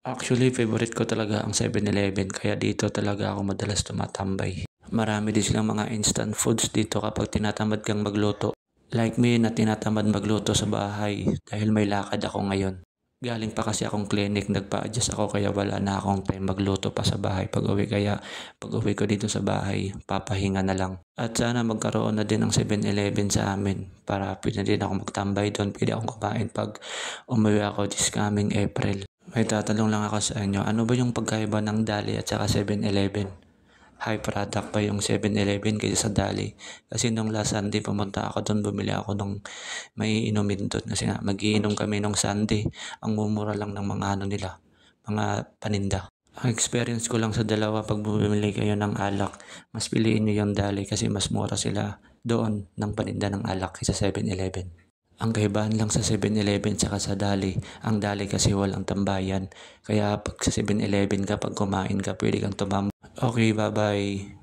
Actually, favorite ko talaga ang 7-Eleven kaya dito talaga ako madalas tumatambay. Marami din silang mga instant foods dito kapag tinatamad kang magluto. Like me na tinatamad magluto sa bahay dahil may lakad ako ngayon. Galing pa kasi akong clinic, nagpa-adjust ako kaya wala na akong time magluto pa sa bahay pag-uwi. Kaya pag-uwi ko dito sa bahay, papahinga na lang. At sana magkaroon na din ng 7-Eleven sa amin para pwede din ako magtambay doon. Pwede akong kumain pag umuwi ako this coming April. May tatanong lang ako sa inyo, ano ba yung pagkaiba ng Dali at saka 7-Eleven? High product pa yung 7-Eleven kaysa sa Dali. Kasi nung last Sunday pumunta ako doon, bumili ako nung may inumin doon. Kasi nga magiinom kami nung Sunday. Ang mumura lang ng mga ano nila, mga paninda. Ang experience ko lang sa dalawa, pag bumili kayo ng alak, mas piliin nyo yung Dali kasi mas mura sila doon ng paninda ng alak kaysa 7-Eleven. Ang kaibahan lang sa 7-Eleven saka sa Dali, ang Dali kasi walang tambayan. Kaya pag sa 7-Eleven kapag kumain ka, pwede kang tumambay. Okay, bye-bye.